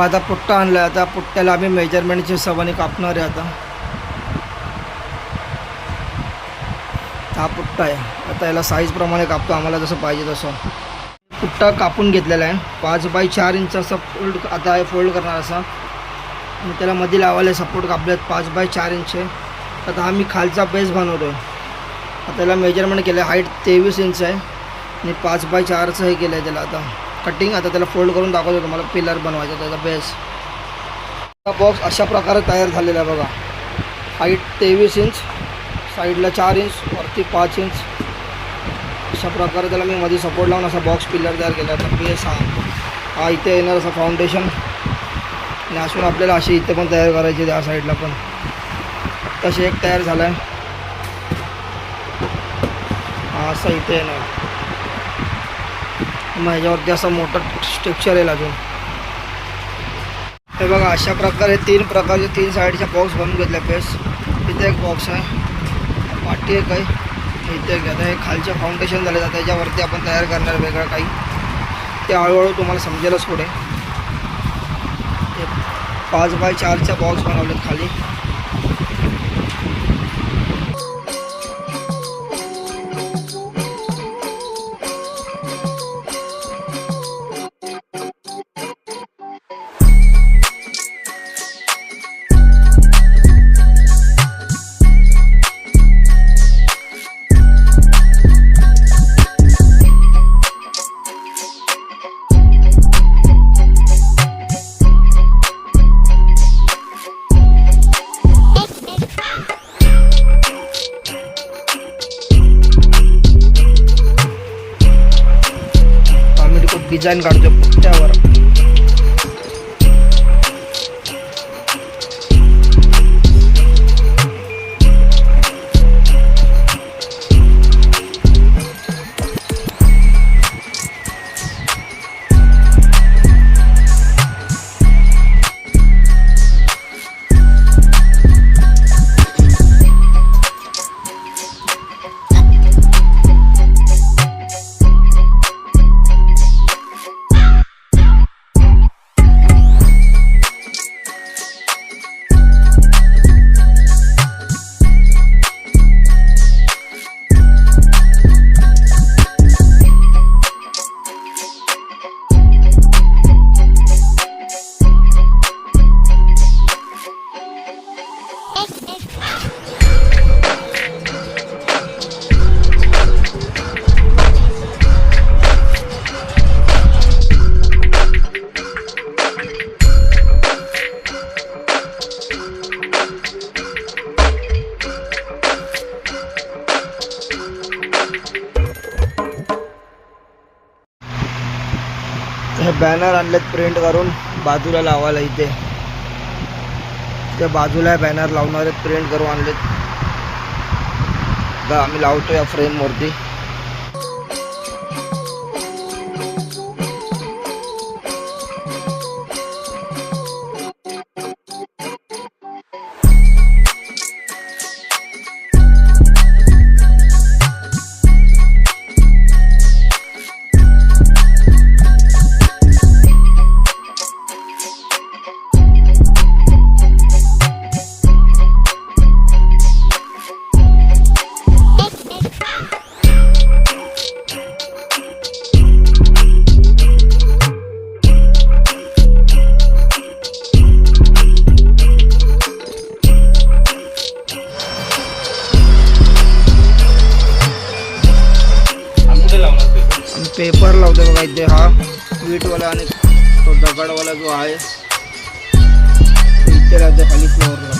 आता पुट्टा आणला आहे. आता पुट्ट्याला आम्ही मेजरमेंटच्या हिशोबाने कापणार आहे. हा पुट्टा आहे. आता याला साईजप्रमाणे कापतो, आम्हाला जसं पाहिजे तसं. पुट्टा कापून घेतलेला आहे 5 बाय 4 इंच असा फोल्ड. आता हे फोल्ड करणार असा आणि त्याला मध्ये लावायला सपोर्ट कापलेत 5 बाय 4 इंच. आता हा मी खालचा बेस बनवतो आहे. आता त्याला मेजरमेंट केलं आहे. हाईट 23 इंच आहे आणि 5 बाय 4चं हे केलं आहे त्याला आता कटिंग. आता त्याला फोल्ड करून दाखवतो तुम्हाला. पिलर बनवायचा त्याचा बेस. हा बॉक्स अशा प्रकारे तयार झालेला आहे बघा. हाईट 23 इंच, साईडला 4 इंच, वरती 5 इंच. अशा प्रकारे त्याला मी मध्ये सपोर्ट लावून असा बॉक्स पिलर तयार केला. आता बेस हा इथे येणार असा फाउंडेशन आणि असून आपल्याला अशी इथे पण तयार करायची. त्या साईडला पण तसे एक तयार झाला आहे. हा असं इथे येणार. मग ह्याच्यावरती असं मोठं स्ट्रक्चर येईल अजून. हे बघा अशा प्रकारे 3 प्रकारचे 3 साईडच्या बॉक्स बनवून घेतले. बेस इथे एक बॉक्स आहे, पाठी एक आहे, इथे एक. आता हे खालचे फाउंडेशन झाले तर त्याच्यावरती आपण तयार करणार वेगळं काही. ते हळूहळू तुम्हाला समजेलच पुढे. 5 बाय 4च्या बॉक्स बनवलेत खाली. डिझाईन काढतो पुट्ट्यावर. हे बॅनर आणलेत प्रिंट करून बाजूला लावायला. इथे त्या बाजूला बॅनर लावणारे प्रिंट करून आणलेत. आता आम्ही लावतो या फ्रेमवरती. पेपर लावतो बघा इथे. हा वीटवाला आणि तो दगडवाला जो आहे इथे लावतो खाली फ्लोअरला.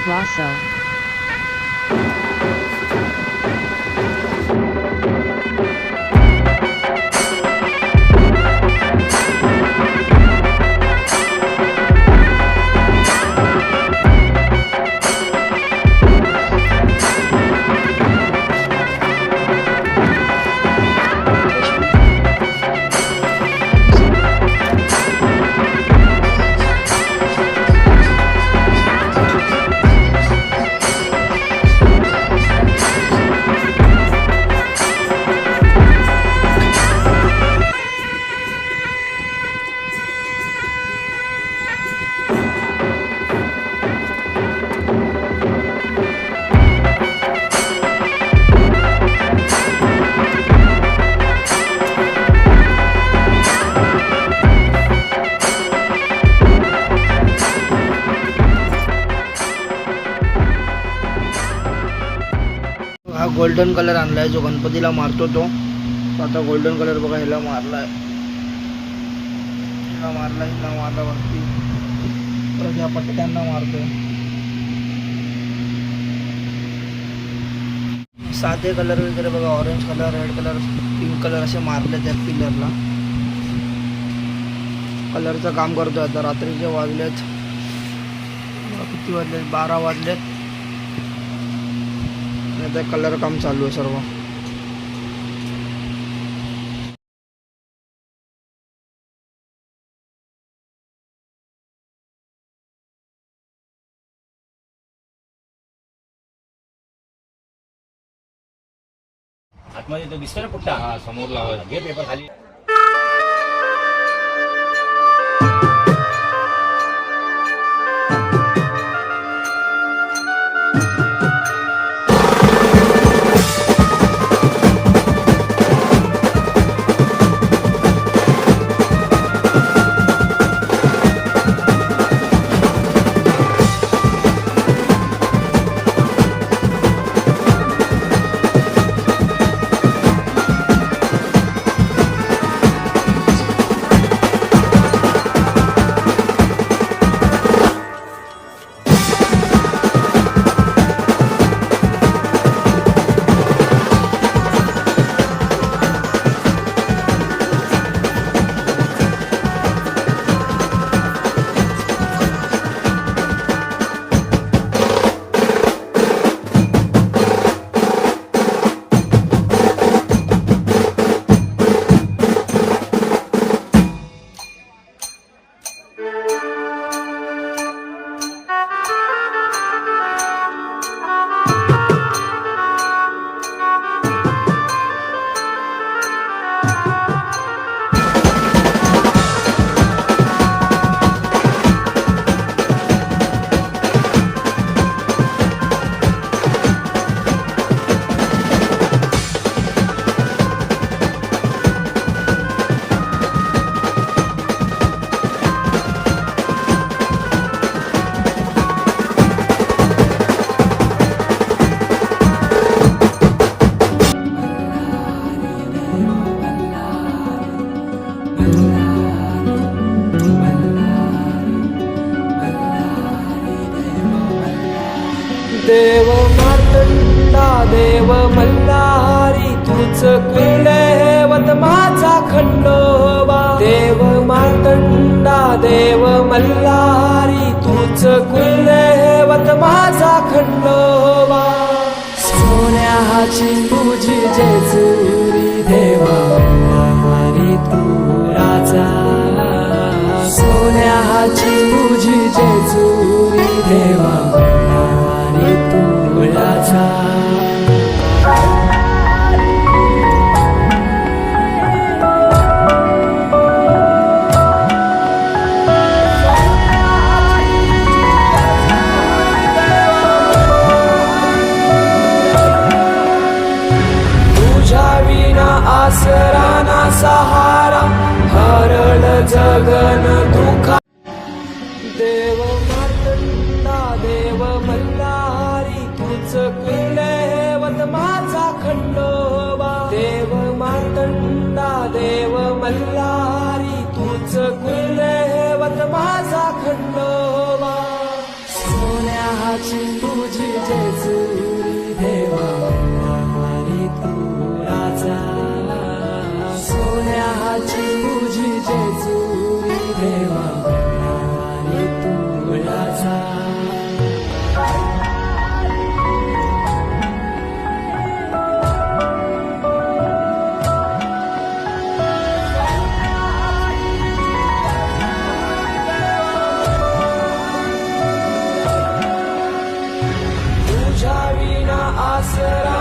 Grosso. हा गोल्डन कलर आणलाय जो गणपतीला मारतो तो. आता गोल्डन कलर बघा ह्याला मारलाय, ह्याला मारला वरती, परत ह्या पट्ट्यांना मारतोय. साधे कलर वगैरे बघा, orange colour, red colour, pink colour असे मारले त्या पिलरला. कलरचं काम करतोय. आता रात्रीचे वाजलेत, किती वाजलेत, 12 वाजलेत. आता कलर काम चालू आहे सर्व. आतमध्ये तो दिसतो ना पुट्टा, हा समोर लावा, घे पेपर खाली. देव मातंडा देव मल्हारी तूच कुलदैवत माझा खंडोबा. देव मातंडा देव मल्हारी तूच कुलदैवत माझा खंडोबा. सोन्याची तुझी जेजुरी देवा मल्हारी तू राजा. सोन्याची तुझी जेजुरी देवा मल्हारी तू राजा. आसरा ना सहारा हरळ जगन दुखा. देव मातंडा देव मल्हारी तूच कुलदैवत माझा खंडोबा. देव मातंडा देव मल्हारी तूच कुलदैवत माझा खंडोबा. सोन्याची तुझी जेजुरी देवा रे तू राजा सोन्याची तुझी जेजुरी देवा रे तू राजा तुझ्या विना आसरा